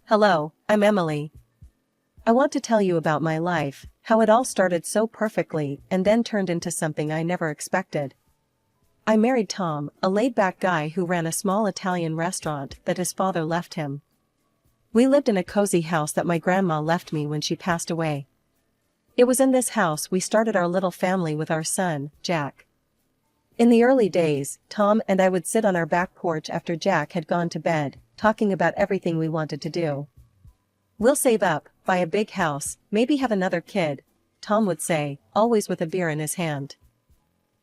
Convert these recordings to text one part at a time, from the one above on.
Hello, I'm Emily. I want to tell you about my life, how it all started so perfectly and then turned into something I never expected. I married Tom, a laid-back guy who ran a small Italian restaurant that his father left him. We lived in a cozy house that my grandma left me when she passed away. It was in this house we started our little family with our son, Jack. In the early days, Tom and I would sit on our back porch after Jack had gone to bed, talking about everything we wanted to do. "We'll save up, buy a big house, maybe have another kid," Tom would say, always with a beer in his hand.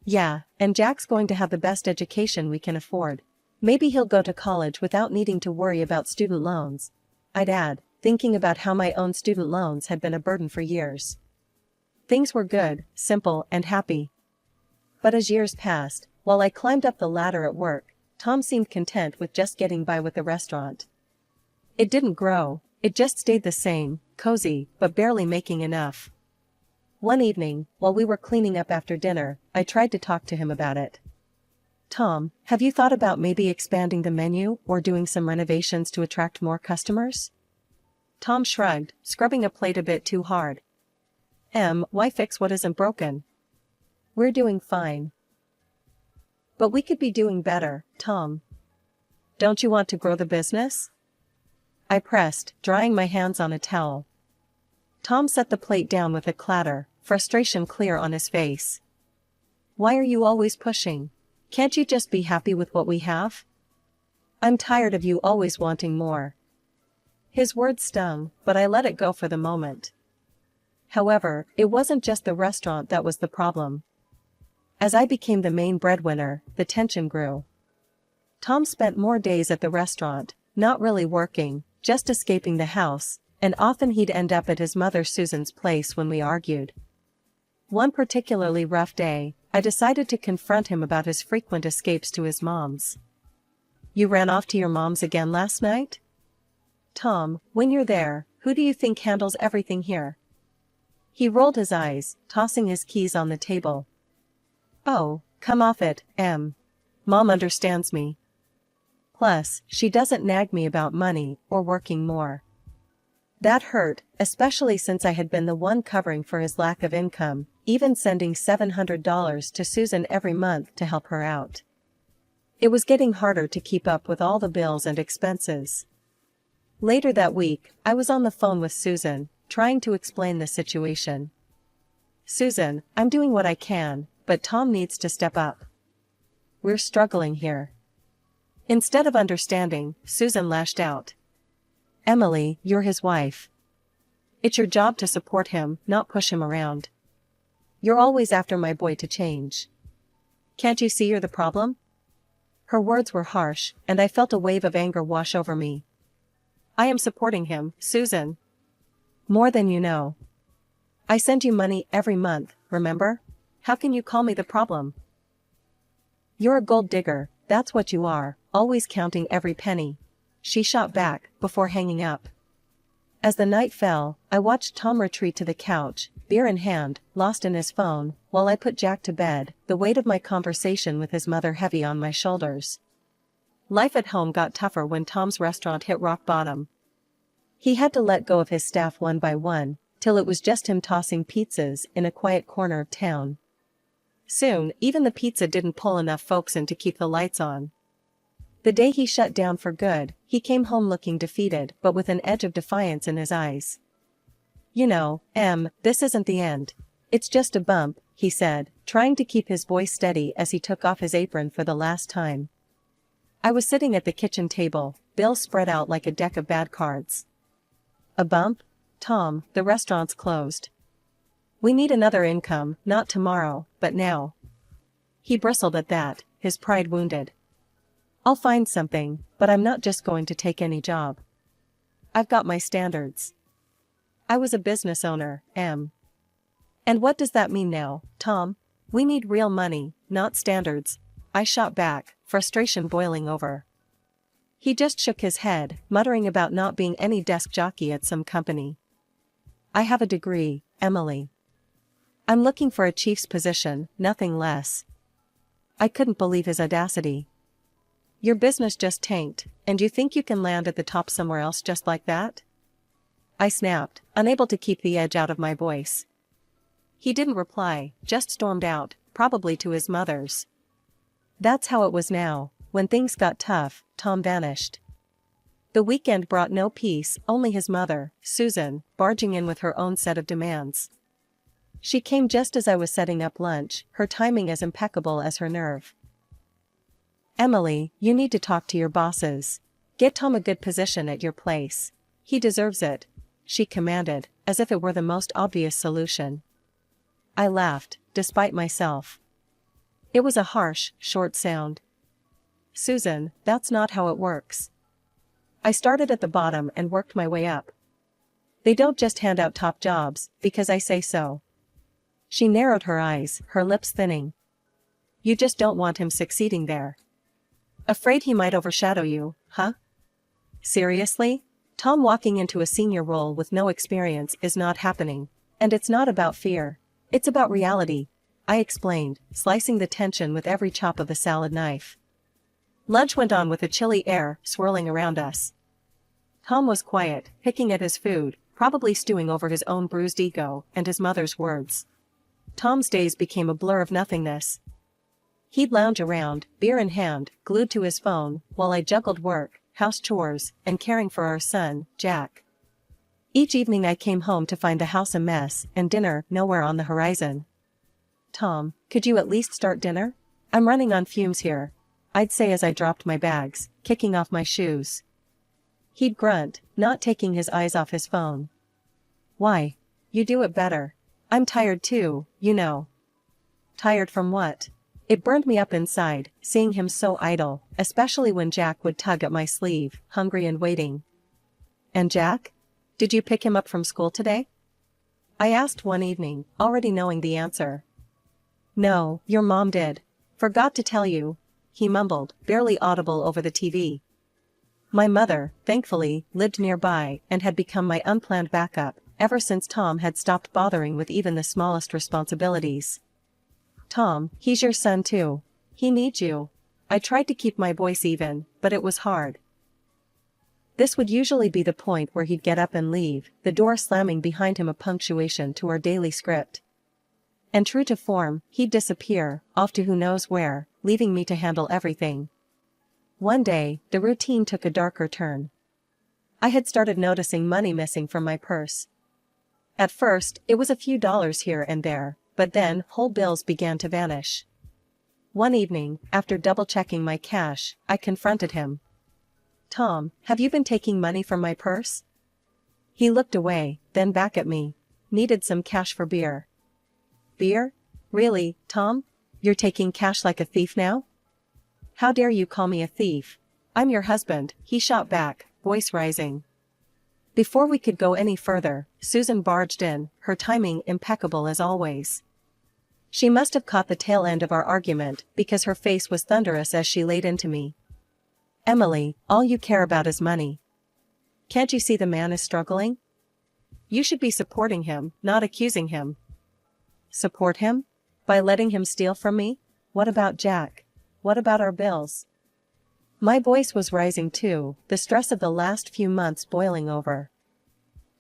"Yeah, and Jack's going to have the best education we can afford. Maybe he'll go to college without needing to worry about student loans," I'd add, thinking about how my own student loans had been a burden for years. Things were good, simple, and happy. But as years passed, while I climbed up the ladder at work, Tom seemed content with just getting by with the restaurant. It didn't grow, it just stayed the same, cozy, but barely making enough. One evening, while we were cleaning up after dinner, I tried to talk to him about it. "Tom, have you thought about maybe expanding the menu or doing some renovations to attract more customers?" Tom shrugged, scrubbing a plate a bit too hard. Why fix what isn't broken? We're doing fine." "But we could be doing better, Tom. Don't you want to grow the business?" I pressed, drying my hands on a towel. Tom set the plate down with a clatter, frustration clear on his face. "Why are you always pushing? Can't you just be happy with what we have? I'm tired of you always wanting more." His words stung, but I let it go for the moment. However, it wasn't just the restaurant that was the problem. As I became the main breadwinner, the tension grew. Tom spent more days at the restaurant, not really working, just escaping the house, and often he'd end up at his mother Susan's place when we argued. One particularly rough day, I decided to confront him about his frequent escapes to his mom's. "You ran off to your mom's again last night? Tom, when you're there, who do you think handles everything here?" He rolled his eyes, tossing his keys on the table. "Oh, come off it, Em. Mom understands me. Plus, she doesn't nag me about money or working more." That hurt, especially since I had been the one covering for his lack of income, even sending $700 to Susan every month to help her out. It was getting harder to keep up with all the bills and expenses. Later that week, I was on the phone with Susan, trying to explain the situation. "Susan, I'm doing what I can, but Tom needs to step up. We're struggling here." Instead of understanding, Susan lashed out. "Emily, you're his wife. It's your job to support him, not push him around. You're always after my boy to change. Can't you see you're the problem?" Her words were harsh, and I felt a wave of anger wash over me. "I am supporting him, Susan. More than you know. I send you money every month, remember? How can you call me the problem? You're a gold digger, that's what you are, always counting every penny," she shot back, before hanging up. As the night fell, I watched Tom retreat to the couch, beer in hand, lost in his phone, while I put Jack to bed, the weight of my conversation with his mother heavy on my shoulders. Life at home got tougher when Tom's restaurant hit rock bottom. He had to let go of his staff one by one, till it was just him tossing pizzas in a quiet corner of town. Soon, even the pizza didn't pull enough folks in to keep the lights on. The day he shut down for good, he came home looking defeated but with an edge of defiance in his eyes. "You know, this isn't the end. It's just a bump," he said, trying to keep his voice steady as he took off his apron for the last time. I was sitting at the kitchen table, bills spread out like a deck of bad cards. "A bump? Tom, the restaurant's closed. We need another income, not tomorrow, but now." He bristled at that, his pride wounded. "I'll find something, but I'm not just going to take any job. I've got my standards. I was a business owner, And what does that mean now, Tom? We need real money, not standards," I shot back, frustration boiling over. He just shook his head, muttering about not being any desk jockey at some company. "I have a degree, Emily. I'm looking for a chief's position, nothing less." I couldn't believe his audacity. Your business just tanked, and you think you can land at the top somewhere else just like that? I snapped, unable to keep the edge out of my voice. He didn't reply, just stormed out, probably to his mother's. That's how it was now. When things got tough, Tom vanished. The weekend brought no peace, only his mother, Susan, barging in with her own set of demands. She came just as I was setting up lunch, her timing as impeccable as her nerve. Emily, you need to talk to your bosses. Get Tom a good position at your place. He deserves it, she commanded, as if it were the most obvious solution. I laughed, despite myself. It was a harsh, short sound. Susan, that's not how it works. I started at the bottom and worked my way up. They don't just hand out top jobs, because I say so. She narrowed her eyes, her lips thinning. You just don't want him succeeding there. Afraid he might overshadow you, huh? Seriously? Tom walking into a senior role with no experience is not happening. And it's not about fear. It's about reality, I explained, slicing the tension with every chop of a salad knife. Lunch went on with a chilly air swirling around us. Tom was quiet, picking at his food, probably stewing over his own bruised ego and his mother's words. Tom's days became a blur of nothingness. He'd lounge around, beer in hand, glued to his phone, while I juggled work, house chores, and caring for our son, Jack. Each evening I came home to find the house a mess and dinner nowhere on the horizon. Tom, could you at least start dinner? I'm running on fumes here, I'd say as I dropped my bags, kicking off my shoes. He'd grunt, not taking his eyes off his phone. Why? You do it better. I'm tired too, you know. Tired from what? It burned me up inside, seeing him so idle, especially when Jack would tug at my sleeve, hungry and waiting. And Jack? Did you pick him up from school today? I asked one evening, already knowing the answer. No, your mom did. Forgot to tell you, he mumbled, barely audible over the TV. My mother, thankfully, lived nearby and had become my unplanned backup, ever since Tom had stopped bothering with even the smallest responsibilities. Tom, he's your son too. He needs you. I tried to keep my voice even, but it was hard. This would usually be the point where he'd get up and leave, the door slamming behind him a punctuation to our daily script. And true to form, he'd disappear, off to who knows where, leaving me to handle everything. One day, the routine took a darker turn. I had started noticing money missing from my purse. At first, it was a few dollars here and there, but then whole bills began to vanish. One evening, after double-checking my cash, I confronted him. Tom, have you been taking money from my purse? He looked away, then back at me. Needed some cash for beer. Beer? Really, Tom? You're taking cash like a thief now? How dare you call me a thief? I'm your husband, he shot back, voice rising. Before we could go any further, Susan barged in, her timing impeccable as always. She must have caught the tail end of our argument, because her face was thunderous as she laid into me. Emily, all you care about is money. Can't you see the man is struggling? You should be supporting him, not accusing him. Support him? By letting him steal from me? What about Jack? What about our bills? My voice was rising too, the stress of the last few months boiling over.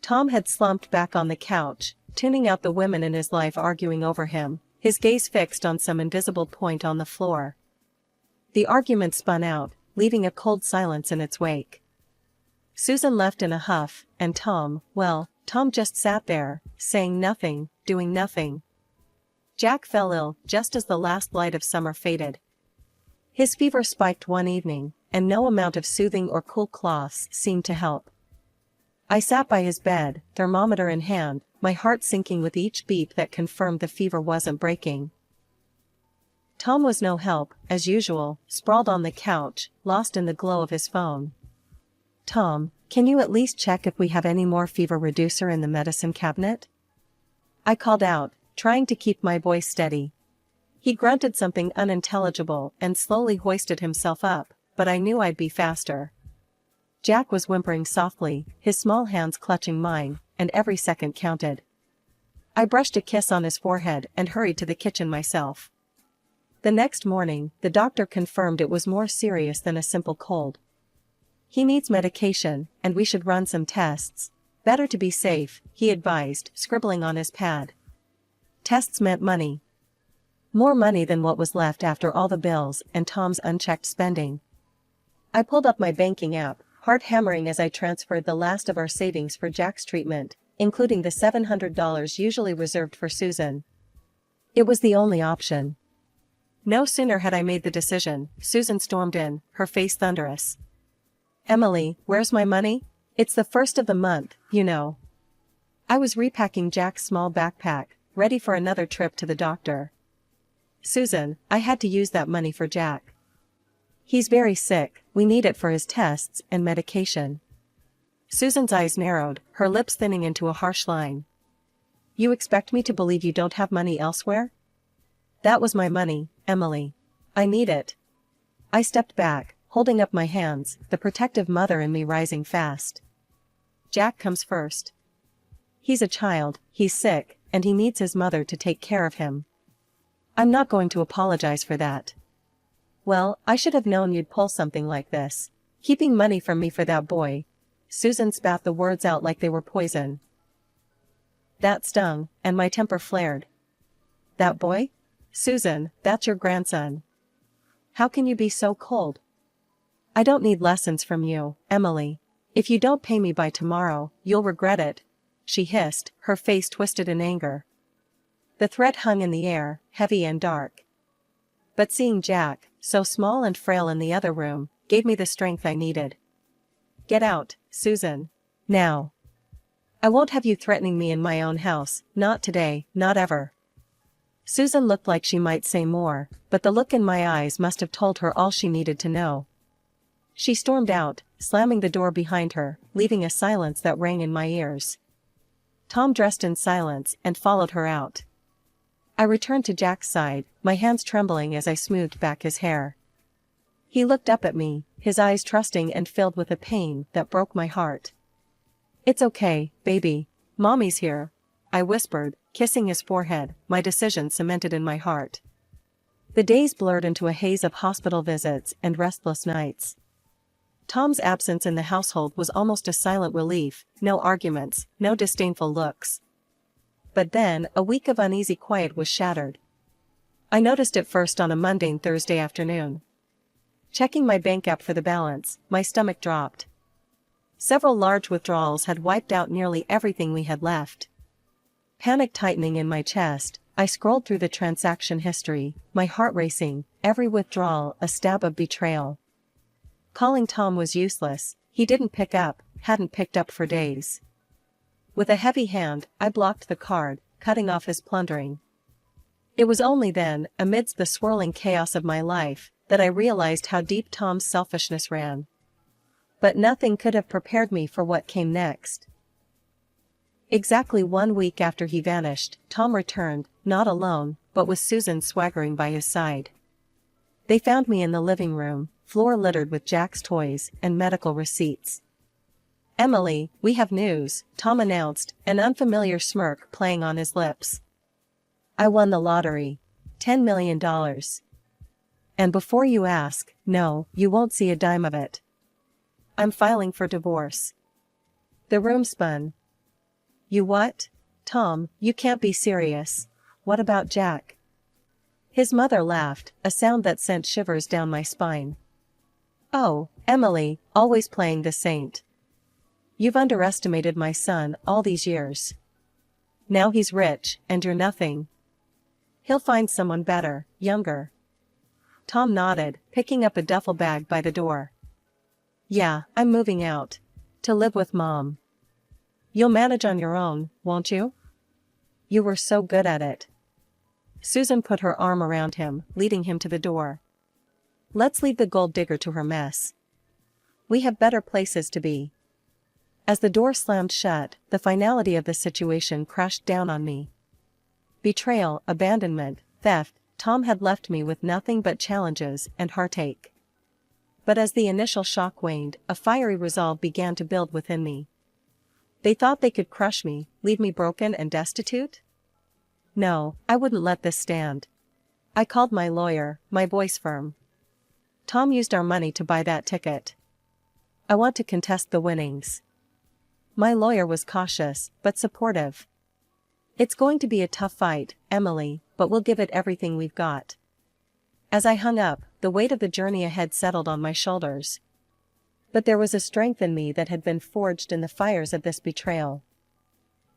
Tom had slumped back on the couch, tuning out the women in his life arguing over him, his gaze fixed on some invisible point on the floor. The argument spun out, leaving a cold silence in its wake. Susan left in a huff, and Tom just sat there, saying nothing, doing nothing. Jack fell ill just as the last light of summer faded. His fever spiked one evening, and no amount of soothing or cool cloths seemed to help. I sat by his bed, thermometer in hand, my heart sinking with each beat that confirmed the fever wasn't breaking. Tom was no help, as usual, sprawled on the couch, lost in the glow of his phone. Tom, can you at least check if we have any more fever reducer in the medicine cabinet? I called out, trying to keep my voice steady. He grunted something unintelligible and slowly hoisted himself up, but I knew I'd be faster. Jack was whimpering softly, his small hands clutching mine, and every second counted. I brushed a kiss on his forehead and hurried to the kitchen myself. The next morning, the doctor confirmed it was more serious than a simple cold. He needs medication, and we should run some tests. Better to be safe, he advised, scribbling on his pad. Tests meant money. More money than what was left after all the bills and Tom's unchecked spending. I pulled up my banking app, heart hammering as I transferred the last of our savings for Jack's treatment, including the $700 usually reserved for Susan. It was the only option. No sooner had I made the decision, Susan stormed in, her face thunderous. Emily, where's my money? It's the first of the month, you know. I was repacking Jack's small backpack, ready for another trip to the doctor. Susan, I had to use that money for Jack. He's very sick, we need it for his tests and medication. Susan's eyes narrowed, her lips thinning into a harsh line. You expect me to believe you don't have money elsewhere? That was my money, Emily. I need it. I stepped back, holding up my hands, the protective mother in me rising fast. Jack comes first. He's a child, he's sick, and he needs his mother to take care of him. I'm not going to apologize for that. Well, I should have known you'd pull something like this. Keeping money from me for that boy. Susan spat the words out like they were poison. That stung, and my temper flared. That boy? Susan, that's your grandson. How can you be so cold? I don't need lessons from you, Emily. If you don't pay me by tomorrow, you'll regret it, she hissed, her face twisted in anger. The threat hung in the air, heavy and dark. But seeing Jack, so small and frail in the other room, gave me the strength I needed. Get out, Susan. Now. I won't have you threatening me in my own house, not today, not ever. Susan looked like she might say more, but the look in my eyes must have told her all she needed to know. She stormed out, slamming the door behind her, leaving a silence that rang in my ears. Tom dressed in silence and followed her out. I returned to Jack's side, my hands trembling as I smoothed back his hair. He looked up at me, his eyes trusting and filled with a pain that broke my heart. It's okay, baby. Mommy's here, I whispered, kissing his forehead, my decision cemented in my heart. The days blurred into a haze of hospital visits and restless nights. Tom's absence in the household was almost a silent relief, no arguments, no disdainful looks. But then, a week of uneasy quiet was shattered. I noticed it first on a mundane Thursday afternoon. Checking my bank app for the balance, my stomach dropped. Several large withdrawals had wiped out nearly everything we had left. Panic tightening in my chest, I scrolled through the transaction history, my heart racing, every withdrawal a stab of betrayal. Calling Tom was useless, he didn't pick up, hadn't picked up for days. With a heavy hand, I blocked the card, cutting off his plundering. It was only then, amidst the swirling chaos of my life, that I realized how deep Tom's selfishness ran. But nothing could have prepared me for what came next. Exactly 1 week after he vanished, Tom returned, not alone, but with Susan swaggering by his side. They found me in the living room, floor littered with Jack's toys and medical receipts. Emily, we have news, Tom announced, an unfamiliar smirk playing on his lips. I won the lottery. $10 million. And before you ask, no, you won't see a dime of it. I'm filing for divorce. The room spun. You what? Tom, you can't be serious. What about Jack? His mother laughed, a sound that sent shivers down my spine. Oh, Emily, always playing the saint. You've underestimated my son all these years. Now he's rich, and you're nothing. He'll find someone better, younger. Tom nodded, picking up a duffel bag by the door. Yeah, I'm moving out. To live with Mom. You'll manage on your own, won't you? You were so good at it. Susan put her arm around him, leading him to the door. Let's leave the gold digger to her mess. We have better places to be. As the door slammed shut, the finality of the situation crashed down on me. Betrayal, abandonment, theft, Tom had left me with nothing but challenges and heartache. But as the initial shock waned, a fiery resolve began to build within me. They thought they could crush me, leave me broken and destitute? No, I wouldn't let this stand. I called my lawyer, my voice firm. Tom used our money to buy that ticket. I want to contest the winnings. My lawyer was cautious, but supportive. It's going to be a tough fight, Emily, but we'll give it everything we've got. As I hung up, the weight of the journey ahead settled on my shoulders. But there was a strength in me that had been forged in the fires of this betrayal.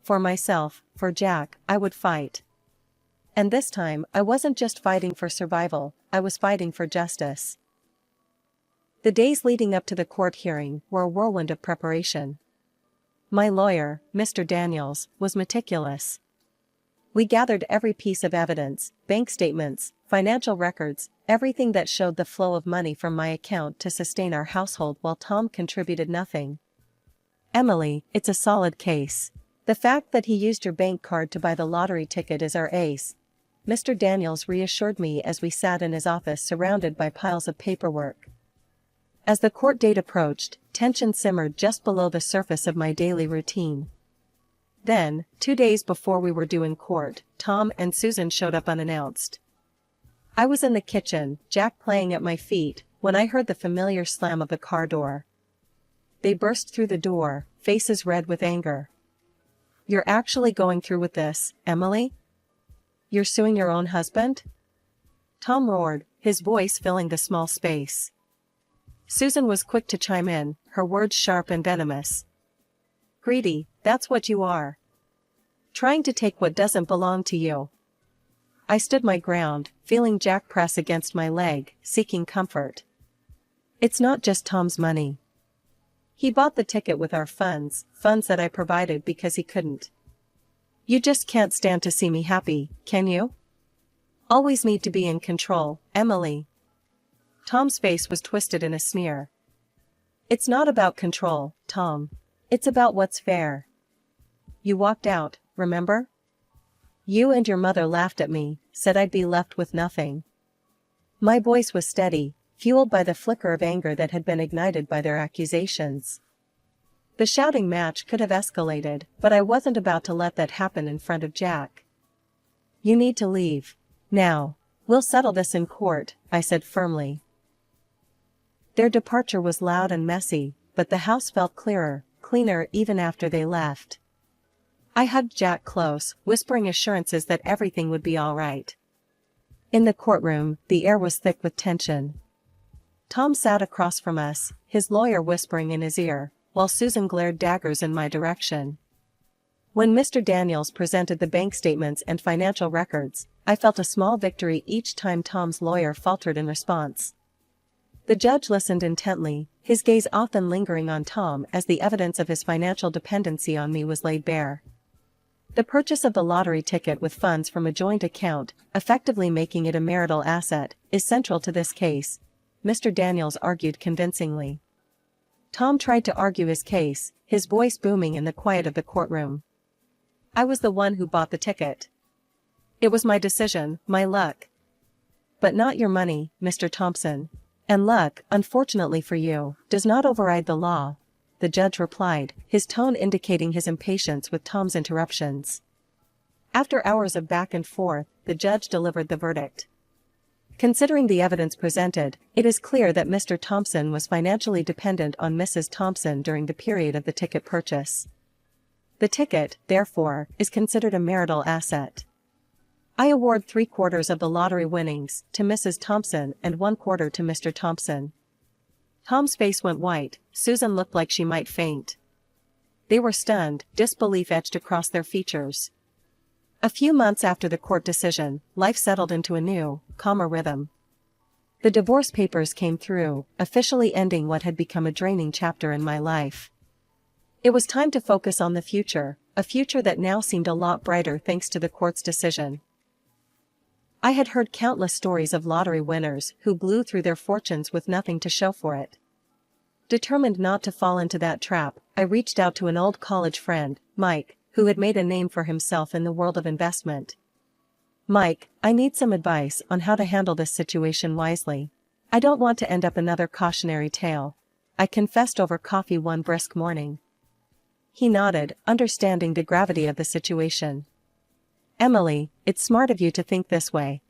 For myself, for Jack, I would fight. And this time, I wasn't just fighting for survival, I was fighting for justice. The days leading up to the court hearing were a whirlwind of preparation. My lawyer, Mr. Daniels, was meticulous. We gathered every piece of evidence, bank statements, financial records, everything that showed the flow of money from my account to sustain our household while Tom contributed nothing. Emily, it's a solid case. The fact that he used your bank card to buy the lottery ticket is our ace, Mr. Daniels reassured me as we sat in his office surrounded by piles of paperwork. As the court date approached, tension simmered just below the surface of my daily routine. Then, 2 days before we were due in court, Tom and Susan showed up unannounced. I was in the kitchen, Jack playing at my feet, when I heard the familiar slam of the car door. They burst through the door, faces red with anger. "You're actually going through with this, Emily? You're suing your own husband?" Tom roared, his voice filling the small space. Susan was quick to chime in, her words sharp and venomous. "Greedy, that's what you are. Trying to take what doesn't belong to you." I stood my ground, feeling Jack press against my leg, seeking comfort. "It's not just Tom's money. He bought the ticket with our funds that I provided because he couldn't. You just can't stand to see me happy, can you? Always need to be in control, Emily." Tom's face was twisted in a sneer. "It's not about control, Tom. It's about what's fair. You walked out, remember? You and your mother laughed at me, said I'd be left with nothing." My voice was steady, fueled by the flicker of anger that had been ignited by their accusations. The shouting match could have escalated, but I wasn't about to let that happen in front of Jack. "You need to leave. Now. We'll settle this in court," I said firmly. Their departure was loud and messy, but the house felt cleaner even after they left. I hugged Jack close, whispering assurances that everything would be all right. In the courtroom, the air was thick with tension. Tom sat across from us, his lawyer whispering in his ear, while Susan glared daggers in my direction. When Mr. Daniels presented the bank statements and financial records, I felt a small victory each time Tom's lawyer faltered in response. The judge listened intently, his gaze often lingering on Tom as the evidence of his financial dependency on me was laid bare. The purchase of the lottery ticket with funds from a joint account, effectively making it a marital asset, is central to this case, Mr. Daniels argued convincingly. Tom tried to argue his case, his voice booming in the quiet of the courtroom. "I was the one who bought the ticket. It was my decision, my luck. But not your money, Mr. Thompson. And luck, unfortunately for you, does not override the law," the judge replied, his tone indicating his impatience with Tom's interruptions. After hours of back and forth, the judge delivered the verdict. Considering the evidence presented, it is clear that Mr. Thompson was financially dependent on Mrs. Thompson during the period of the ticket purchase. The ticket, therefore, is considered a marital asset. I award 3/4 of the lottery winnings to Mrs. Thompson and 1/4 to Mr. Thompson. Tom's face went white, Susan looked like she might faint. They were stunned, disbelief etched across their features. A few months after the court decision, life settled into a new, calmer rhythm. The divorce papers came through, officially ending what had become a draining chapter in my life. It was time to focus on the future, a future that now seemed a lot brighter thanks to the court's decision. I had heard countless stories of lottery winners who blew through their fortunes with nothing to show for it. Determined not to fall into that trap, I reached out to an old college friend, Mike, who had made a name for himself in the world of investment. "Mike, I need some advice on how to handle this situation wisely. I don't want to end up another cautionary tale," I confessed over coffee one brisk morning. He nodded, understanding the gravity of the situation. "Emily, it's smart of you to think this way.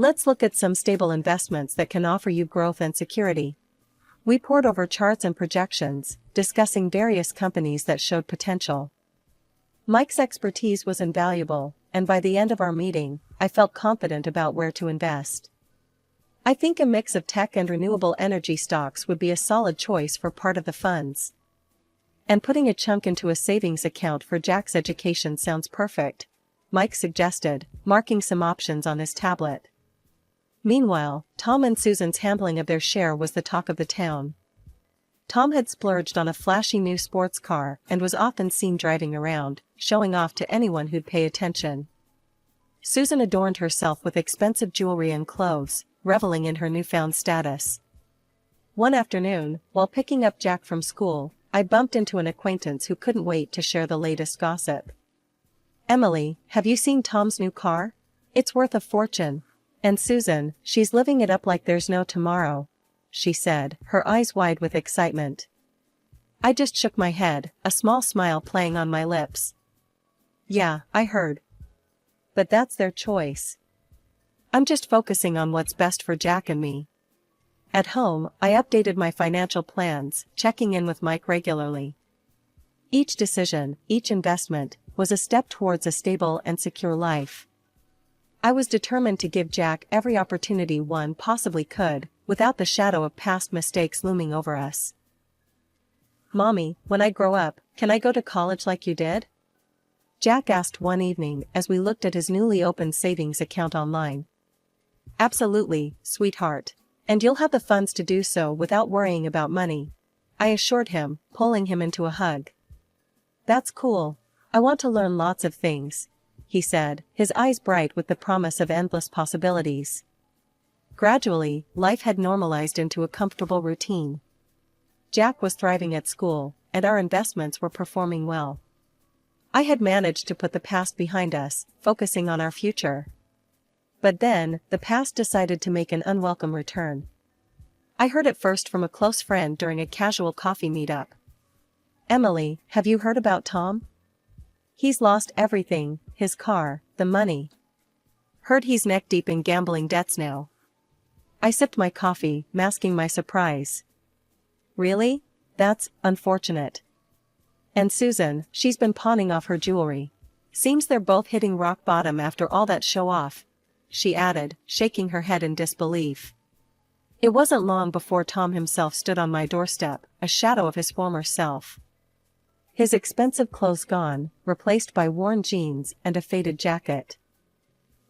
Let's look at some stable investments that can offer you growth and security. We pored over charts and projections, discussing various companies that showed potential. Mike's expertise was invaluable, and by the end of our meeting, I felt confident about where to invest. I think a mix of tech and renewable energy stocks would be a solid choice for part of the funds. And putting a chunk into a savings account for Jack's education sounds perfect, Mike suggested, marking some options on his tablet. Meanwhile, Tom and Susan's handling of their share was the talk of the town. Tom had splurged on a flashy new sports car and was often seen driving around, showing off to anyone who'd pay attention. Susan adorned herself with expensive jewelry and clothes, reveling in her newfound status. One afternoon, while picking up Jack from school, I bumped into an acquaintance who couldn't wait to share the latest gossip. "Emily, have you seen Tom's new car? It's worth a fortune. And Susan, she's living it up like there's no tomorrow," she said, her eyes wide with excitement. I just shook my head, a small smile playing on my lips. "Yeah, I heard. But that's their choice. I'm just focusing on what's best for Jack and me." At home, I updated my financial plans, checking in with Mike regularly. Each decision, each investment, was a step towards a stable and secure life. I was determined to give Jack every opportunity one possibly could, without the shadow of past mistakes looming over us. "Mommy, when I grow up, can I go to college like you did?" Jack asked one evening as we looked at his newly opened savings account online. "Absolutely, sweetheart. And you'll have the funds to do so without worrying about money," I assured him, pulling him into a hug. "That's cool. I want to learn lots of things," he said, his eyes bright with the promise of endless possibilities. Gradually, life had normalized into a comfortable routine. Jack was thriving at school, and our investments were performing well. I had managed to put the past behind us, focusing on our future. But then, the past decided to make an unwelcome return. I heard it first from a close friend during a casual coffee meetup. "Emily, have you heard about Tom? He's lost everything, his car, the money. Heard he's neck-deep in gambling debts now." I sipped my coffee, masking my surprise. "Really? That's unfortunate. And Susan, she's been pawning off her jewelry. Seems they're both hitting rock bottom after all that show-off," she added, shaking her head in disbelief. It wasn't long before Tom himself stood on my doorstep, a shadow of his former self. His expensive clothes gone, replaced by worn jeans and a faded jacket.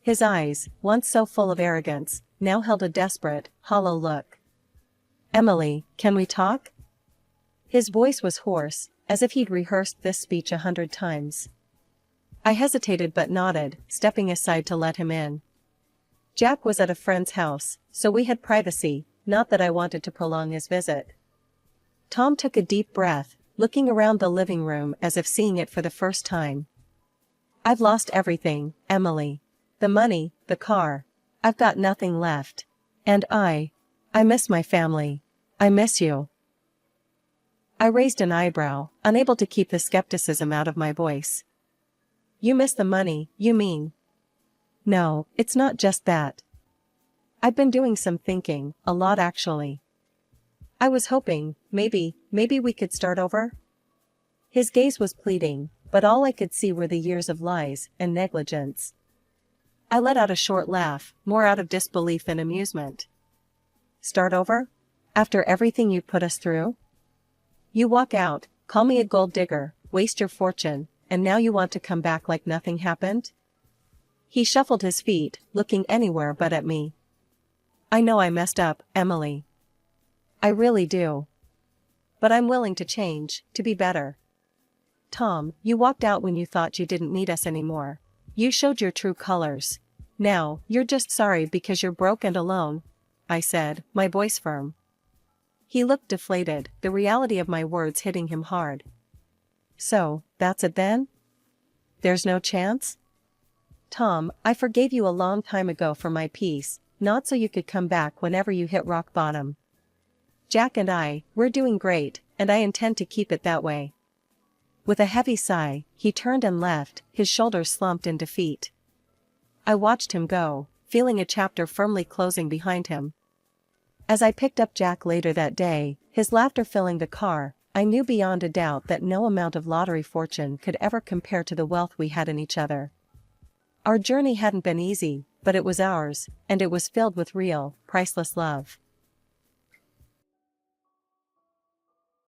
His eyes, once so full of arrogance, now held a desperate, hollow look. "Emily, can we talk?" His voice was hoarse, as if he'd rehearsed this speech 100 times. I hesitated but nodded, stepping aside to let him in. Jack was at a friend's house, so we had privacy, not that I wanted to prolong his visit. Tom took a deep breath, looking around the living room as if seeing it for the first time. "I've lost everything, Emily. The money, the car. I've got nothing left. And I miss my family. I miss you." I raised an eyebrow, unable to keep the skepticism out of my voice. "You miss the money, you mean?" "No, it's not just that. I've been doing some thinking, a lot actually. I was hoping, maybe we could start over?" His gaze was pleading, but all I could see were the years of lies and negligence. I let out a short laugh, more out of disbelief than amusement. "Start over? After everything you put us through? You walk out, call me a gold digger, waste your fortune, and now you want to come back like nothing happened?" He shuffled his feet, looking anywhere but at me. "I know I messed up, Emily. I really do. But I'm willing to change, to be better. Tom, you walked out when you thought you didn't need us anymore. You showed your true colors. Now, you're just sorry because you're broke and alone," I said, my voice firm. He looked deflated, the reality of my words hitting him hard. "So, that's it then? There's no chance?" "Tom, I forgave you a long time ago for my peace, not so you could come back whenever you hit rock bottom. Jack and we're doing great, and I intend to keep it that way." With a heavy sigh, he turned and left, his shoulders slumped in defeat. I watched him go, feeling a chapter firmly closing behind him. As I picked up Jack later that day, his laughter filling the car, I knew beyond a doubt that no amount of lottery fortune could ever compare to the wealth we had in each other. Our journey hadn't been easy, but it was ours, and it was filled with real, priceless love.